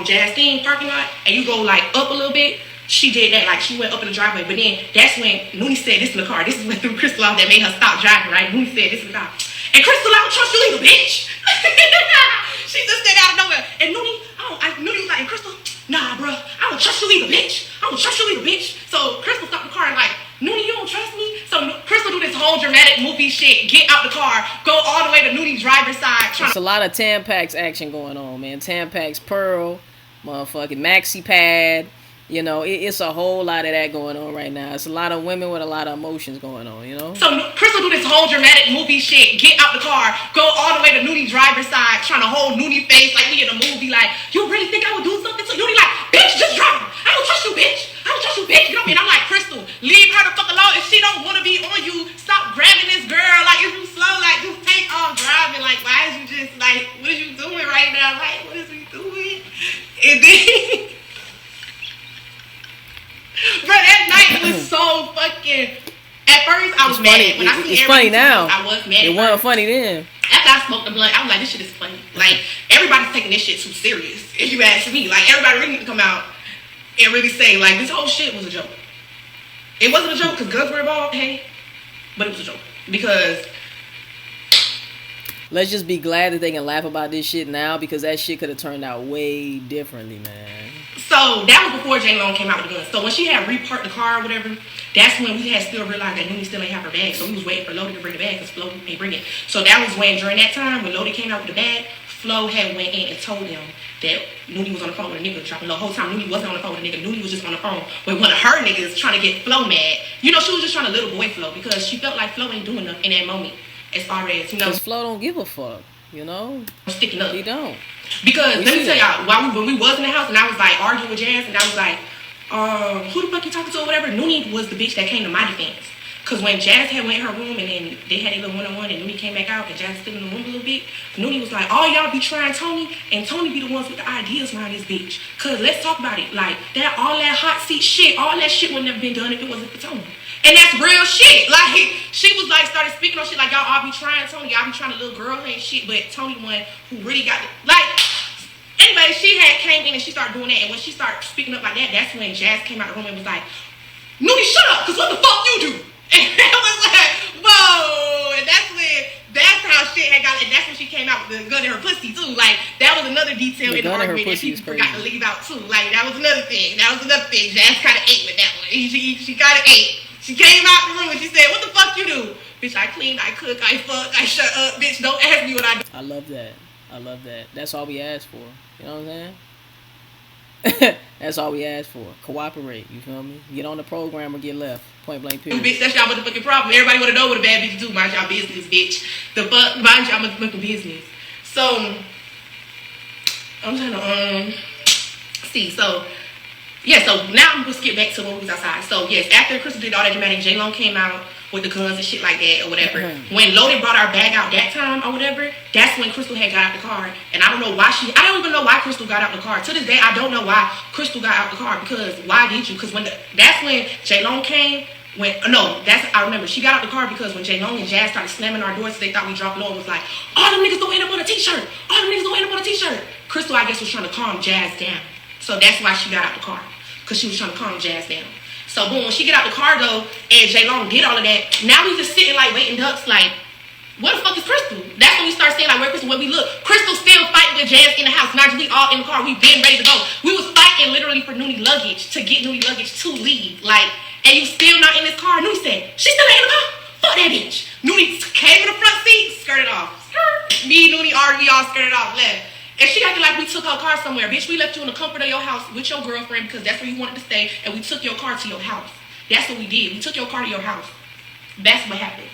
Jazz thing parking lot and you go like up a little bit. She did that, like she went up in the driveway. But then that's when Nuni said this in the car. This is what threw Crystal off that made her stop driving, right? Nuni said this in the car. And Crystal, I don't trust you either, bitch. She just said out of nowhere. And Nuni was like, and Crystal, nah, bro, I don't trust you either, bitch. I don't trust you either, bitch. So Crystal stopped the car and like, Nuni, you don't trust me? So Crystal do this whole dramatic movie shit, get out the car, go all the way to Nuni's driver's side. There's a lot of Tampax action going on, man. Tampax Pearl, motherfucking Maxi Pad. You know, it's a whole lot of that going on right now. It's a lot of women with a lot of emotions going on, you know? So Crystal do this whole dramatic movie shit, get out the car, go all the way to Nuni driver's side, trying to hold Nuni face like we in a movie, like, you really think I would do something to Nuni? Like, bitch, just drive. I don't trust you, bitch. I don't trust you, bitch. You know what I mean? I'm like, Crystal, leave her the fuck alone. If she don't want to be on you, stop grabbing this girl. Like, if you slow, like, just take off driving. Like, why is you just, like, what is you doing right now? Like, what is we doing? And then... Bro, that night was so fucking... At first, I was mad. When I see it's funny now. I was mad. It wasn't funny then. After I smoked the blunt, I was like, this shit is funny. Like, everybody's taking this shit too serious, if you ask me. Like, everybody really need to come out and really say, like, this whole shit was a joke. It wasn't a joke because guns were involved, hey, but it was a joke. Because... Let's just be glad that they can laugh about this shit now, because that shit could have turned out way differently, man. So, that was before J-Lo came out with the gun. So, when she had reparked the car or whatever, that's when we had still realized that Nuni still ain't have her bag. So, we was waiting for Lodi to bring the bag because Flo ain't bring it. So, that was when, during that time, when Lodi came out with the bag, Flo had went in and told them that Nuni was on the phone with a nigga dropping the whole time. Nuni wasn't on the phone with a nigga. Nuni was just on the phone with one of her niggas trying to get Flo mad. You know, she was just trying to little boy Flo because she felt like Flo ain't doing enough in that moment as far as, you know. Because Flo don't give a fuck, you know. Sticking up. He don't. Because, let me tell y'all, when we was in the house and I was like arguing with Jazz and I was like, who the fuck you talking to or whatever, Nuni was the bitch that came to my defense. Because when Jazz had went in her room and then they had a little one-on-one and Nuni came back out and Jazz still in the room a little bit, Nuni was like, all y'all be trying Toni and Toni be the ones with the ideas around this bitch. Because let's talk about it. Like, all that hot seat shit, all that shit would never been done if it wasn't for Toni. And that's real shit. Like, she was like, started speaking on shit like, y'all all be trying Toni, y'all be trying to little girl ain't shit, but Toni one who really got it. Like, anyway, she had came in and she started doing that, and when she started speaking up like that, that's when Jazz came out of the room and was like, Nuni, shut up, because what the fuck you do? And I was like, whoa, and that's how shit had got, and that's when she came out with the gun in her pussy too. Like, that was another detail in the argument that she forgot to leave out too. Like, that was another thing. Jazz kind of ate with that one. She kind of ate. She came out the room and she said, what the fuck you do? Bitch, I clean, I cook, I fuck, I shut up. Bitch, don't ask me what I do. I love that. That's all we ask for. You know what I'm saying? That's all we ask for. Cooperate. You feel me? Get on the program or get left. Point blank period. Bitch, that's y'all motherfucking problem. Everybody want to know what a bad bitch do. Mind y'all business, bitch. The fuck, mind y'all motherfucking business. So, I'm trying to, see. So, yeah, so now we'll skip back to when we was outside. So, yes, after Crystal did all that dramatic, J-Lo came out with the guns and shit like that or whatever. When Lodi brought our bag out that time or whatever, that's when Crystal had got out the car. And I don't know why I don't even know why Crystal got out the car. To this day, I don't know why Crystal got out the car, because why did you? Because that's when J-Lo came. I remember she got out the car because when J-Lo and Jazz started slamming our doors, they thought we dropped low and was like, all them niggas don't end up on a t-shirt. All them niggas don't end up on a t-shirt. Crystal, I guess, was trying to calm Jazz down. So that's why she got out the car, because she was trying to calm Jazz down. So boom, when she get out the car though, and J-Lo did all of that, now we just sitting like waiting ducks like, what the fuck is Crystal? That's when we start saying like, where Crystal? When we look, Crystal still fighting with Jazz in the house. Mind you, we all in the car, we been ready to go. We was fighting literally for Nuni luggage, to get Nuni luggage to leave. Like, and you still not in this car. Nuni said, she still ain't in the car? Fuck that bitch. Nuni came in the front seat, skirted off. Me, Nuni, we all skirted off, left. And she acted like we took her car somewhere. Bitch, we left you in the comfort of your house with your girlfriend because that's where you wanted to stay, and we took your car to your house. That's what we did. We took your car to your house. That's what happened.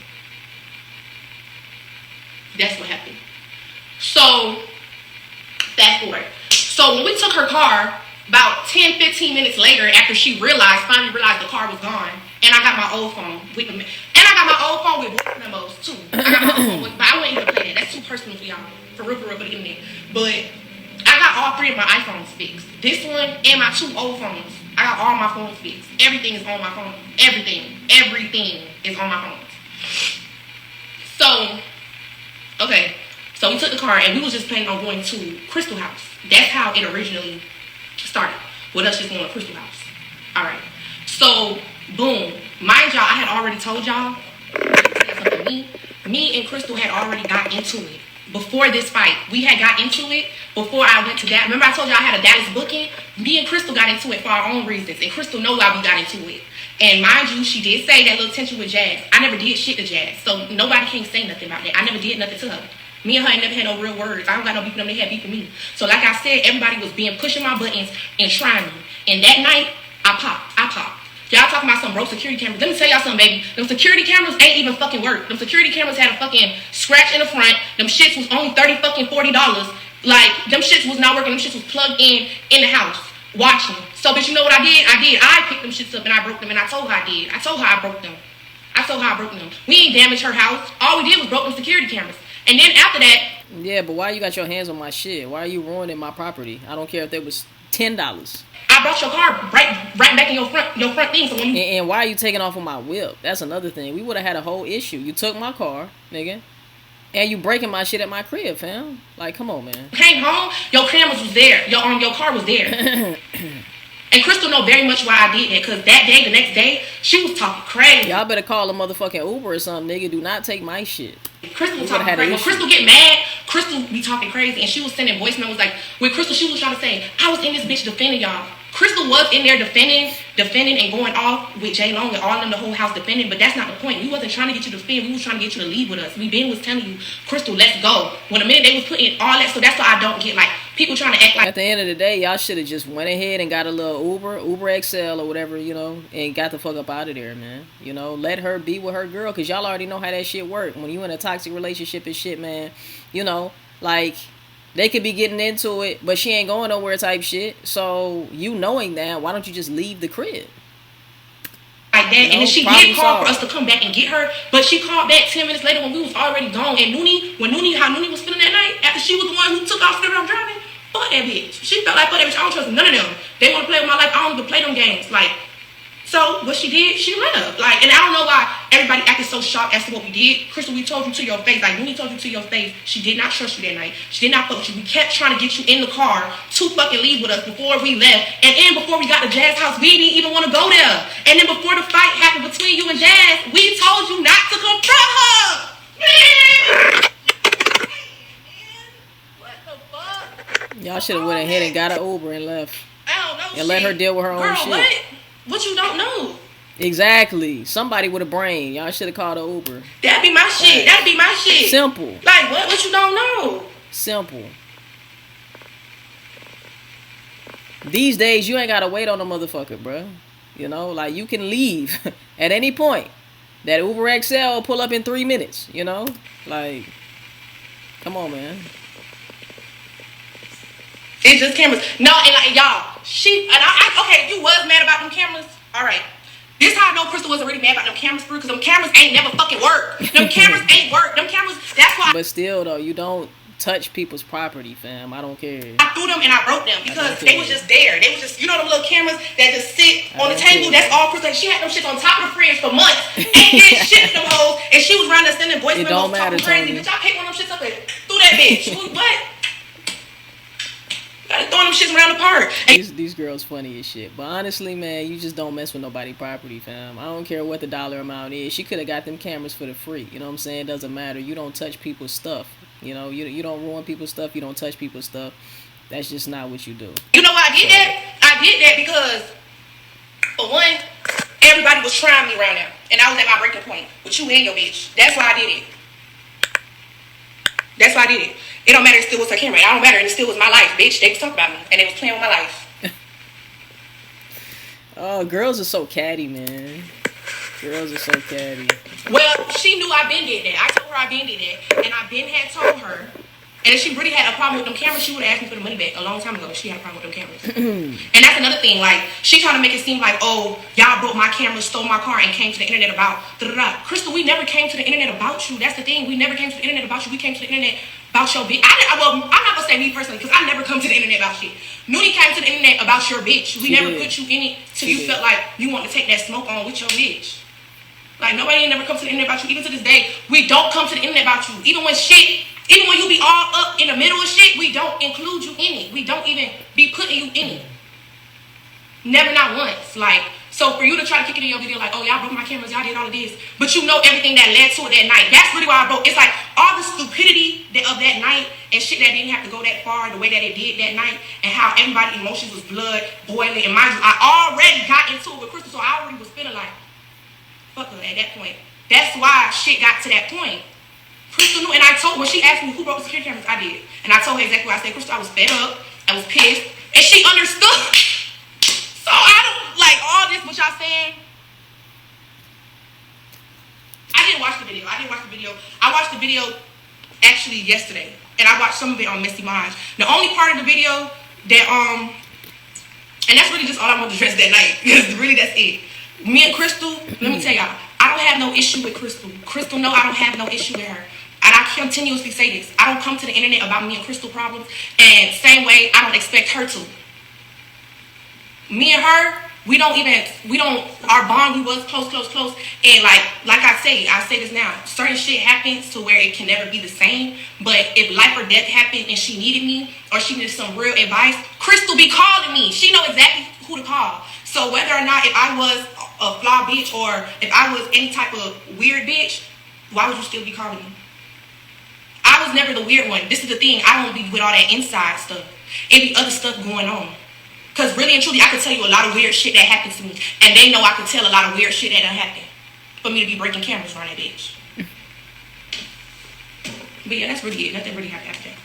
That's what happened. So, fast forward. So, when we took her car, about 10, 15 minutes later, after she finally realized the car was gone, and I got my old phone with them. And I got my old phone with voice memos, too. I got my old phone with, but I wouldn't even play that. That's too personal for y'all. For real, for the internet. But I got all three of my iPhones fixed. This one and my two old phones. I got all my phones fixed. Everything is on my phone. Everything is on my phones. So, okay. So we took the car and we was just planning on going to Crystal House. That's how it originally started. With us just going to Crystal House. Alright. So, boom. Mind y'all, I had already told y'all. Me and Crystal had already got into it. Before this fight, we had got into it before I went to that. Remember I told y'all I had a Dallas booking? Me and Crystal got into it for our own reasons. And Crystal know why we got into it. And mind you, she did say that little tension with Jazz. I never did shit to Jazz. So nobody can say nothing about that. I never did nothing to her. Me and her ain't never had no real words. I don't got no beef with them. They had beef with me. So like I said, everybody was pushing my buttons and trying me. And that night, I pop. Y'all talking about some broke security cameras. Let me tell y'all something, baby. Them security cameras ain't even fucking work. Them security cameras had a fucking scratch in the front. Them shits was only $40. Like, them shits was not working. Them shits was plugged in the house, watching. So, bitch, you know what I did? I picked them shits up and I broke them, and I told her I did. I told her I broke them. We ain't damaged her house. All we did was broke them security cameras. And then after that... Yeah, but why you got your hands on my shit? Why are you ruining my property? I don't care if it was $10. I brought your car right back in your front thing. So when you... And why are you taking off on my whip? That's another thing. We would have had a whole issue. You took my car, nigga. And you breaking my shit at my crib, fam. Like, come on, man. Came home, your cameras was there. Your car was there. And Crystal know very much why I did that. Because that day, the next day, she was talking crazy. Y'all better call a motherfucking Uber or something, nigga. Do not take my shit. Crystal was talking crazy. When Crystal get mad, Crystal be talking crazy. And she was sending voice memos like, with Crystal, she was trying to say, I was in this bitch defending y'all. Crystal was in there defending and going off with J Long and all of them, the whole house defending, but that's not the point. We wasn't trying to get you to defend. We was trying to get you to leave with us. We was telling you, Crystal, let's go. When the minute they was putting all that, so that's why I don't get like people trying to act like. At the end of the day, y'all should have just went ahead and got a little Uber XL or whatever, you know, and got the fuck up out of there, man. You know, let her be with her girl, because y'all already know how that shit work. When you in a toxic relationship and shit, man, you know, like... They could be getting into it, but she ain't going nowhere type shit. So, you knowing that, why don't you just leave the crib? Like that, you know, and then she did call for us to come back and get her, but she called back 10 minutes later when we was already gone. And how Nuni was feeling that night, after she was the one who took off from driving, fuck that bitch. She felt like, fuck that bitch, I don't trust none of them. They want to play with my life, I don't even play them games. Like, so what she did, she left. Like, and I don't know why everybody acted so shocked as to what we did. Crystal, we told you to your face. Like, Nuni told you to your face. She did not trust you that night. She did not fuck with you. We kept trying to get you in the car to fucking leave with us before we left. And then before we got to Jazz house, we didn't even want to go there. And then before the fight happened between you and Jazz, we told you not to confront her. Man! What the fuck? Y'all should have went ahead and got an Uber and left. I don't know. And let her deal with her own shit. What? What you don't know? Exactly. Somebody with a brain. Y'all should have called an Uber. That'd be my shit. That'd be my shit. Simple. Like what? What you don't know? Simple. These days, you ain't gotta wait on a motherfucker, bruh. You know, like you can leave at any point. That Uber XL will pull up in 3 minutes. You know, like, come on, man. It's just cameras. No, and like y'all, okay, you was mad about them cameras. All right. This how I know Crystal wasn't really mad about them cameras, because them cameras ain't never fucking work. Them cameras ain't work. Them cameras, that's why. But still, though, you don't touch people's property, fam. I don't care. I threw them and I broke them because they was just there. They was just, you know, them little cameras that just sit on the table. That's all Crystal. She had them shits on top of the fridge for months. Ain't did shit with them hoes. And she was around there sending voice memos talking crazy. Bitch, I picked one of them shits up and threw that bitch. What? Throwing them shits around the park. These girls funny as shit. But honestly, man, you just don't mess with nobody property, fam. I don't care what the dollar amount is. She could have got them cameras for the free. You know what I'm saying? It doesn't matter. You don't touch people's stuff. You know, you don't ruin people's stuff. You don't touch people's stuff. That's just not what you do. You know why I did that? I did that because, for one, everybody was trying me around there. And I was at my breaking point with you and your bitch. That's why I did it. That's why I did it. It don't matter, it still was her camera. It don't matter, and it still was my life, bitch. They was talking about me, and they was playing with my life. Oh, girls are so catty, man. Girls are so catty. Well, she knew I been did that. I told her I been did that, and I been had told her. And if she really had a problem with them cameras, she would have asked me for the money back a long time ago. She had a problem with them cameras. And that's another thing. Like, she trying to make it seem like, oh, y'all broke my camera, stole my car, and came to the internet about da-da-da. Crystal, we never came to the internet about you. That's the thing. We never came to the internet about you. We came to the internet about your bitch. Well, I'm not going to say me personally, because I never come to the internet about shit. Nuni came to the internet about your bitch. We never put you in it till you felt like you want to take that smoke on with your bitch. Like, nobody ain't never come to the internet about you. Even to this day, we don't come to the internet about you. Even when you be all up in the middle of shit, we don't include you in it. We don't even be putting you in it. Never, not once. Like, so for you to try to kick it in your video like, oh, y'all broke my cameras, y'all did all of this, but you know everything that led to it that night. That's really why I broke. It's like all the stupidity of that night and shit that didn't have to go that far, the way that it did that night, and how everybody's emotions was blood boiling. And mind you, I already got into it with Crystal, so I already was feeling like, fuck her at that point. That's why shit got to that point. Crystal knew, and I told, when she asked me who broke the security cameras, I did. And I told her exactly what I said. Crystal, I was fed up, I was pissed, and she understood. So I don't, like, like all this, what y'all saying. I didn't watch the video. I watched the video actually yesterday, and I watched some of it on Missy Maj. The only part of the video that and that's really just all I want to address that night, because really that's it. Me and Crystal, let me tell y'all, I don't have no issue with Crystal. Crystal know I don't have no issue with her. And I continuously say this. I don't come to the internet about me and Crystal problems, and same way I don't expect her to. Me and her, our bond, we was close. And like I say this now, certain shit happens to where it can never be the same. But if life or death happened and she needed me, or she needed some real advice, Crystal be calling me. She know exactly who to call. So whether or not if I was a flaw bitch, or if I was any type of weird bitch, why would you still be calling me? I was never the weird one. This is the thing. I don't be with all that inside stuff. It be other stuff going on. Because really and truly, I could tell you a lot of weird shit that happened to me. And they know I could tell a lot of weird shit that done happened. For me to be breaking cameras around that bitch. But yeah, that's really it. Nothing really happened after that.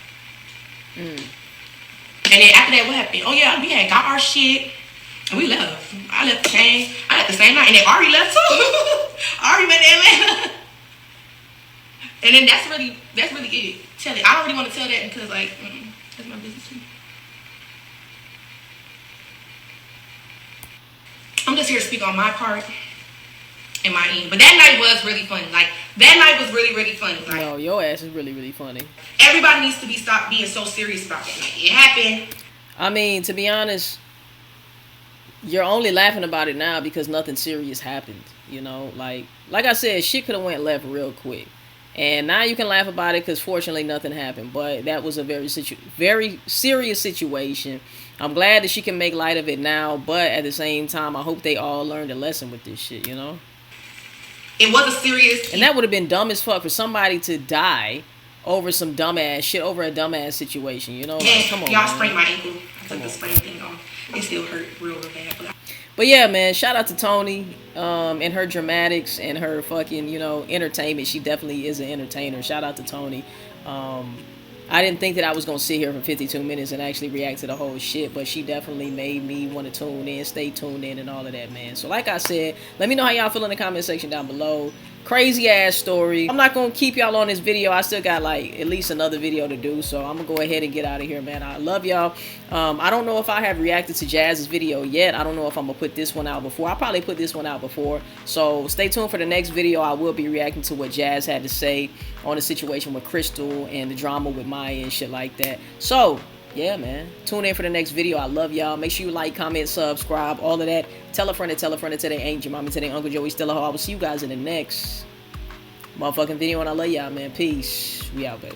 And then after that, what happened? Oh yeah, we had got our shit. And we left. I left the same night. And then Ari left too. Ari went to Atlanta. And then that's really it. Tell it. I don't really want to tell that because that's my business too. I'm just here to speak on my part and my end. But that night was really funny. That night was really, really funny. No, your ass is really, really funny. Everybody needs to stop being so serious about that night. It happened. I mean, to be honest, you're only laughing about it now because nothing serious happened. You know, like I said, shit could have went left real quick. And now you can laugh about it because fortunately nothing happened. But that was a very serious situation. I'm glad that she can make light of it now. But at the same time, I hope they all learned a lesson with this shit, you know? It was a serious... And that would have been dumb as fuck for somebody to die over some dumbass shit, over a dumbass situation, you know? Like, come on, y'all sprained my ankle. I took the sprain thing off. It still hurt real bad. But yeah, man, shout out to Toni and her dramatics and her fucking, you know, entertainment. She definitely is an entertainer. Shout out to Toni. I didn't think that I was going to sit here for 52 minutes and actually react to the whole shit, but she definitely made me want to tune in, stay tuned in and all of that, man. So like I said, let me know how y'all feel in the comment section down below. Crazy ass story. I'm not going to keep y'all on this video. I still got like at least another video to do, so I'm going to go ahead and get out of here, man. I love y'all. I don't know if I have reacted to Jazz's video yet. I don't know if I'm going to put this one out before. I'll probably put this one out before. So stay tuned for the next video. I will be reacting to what Jazz had to say on the situation with Crystal and the drama with Maya and shit like that. So yeah, man, tune in for the next video. I love y'all. Make sure you like, comment, subscribe, all of that. Tell a friend to tell a friend to tell their aunt, your mama, tell their Uncle Joey, still a hoe. I will see you guys in the next motherfucking video, and I love y'all, man. Peace. We out, baby.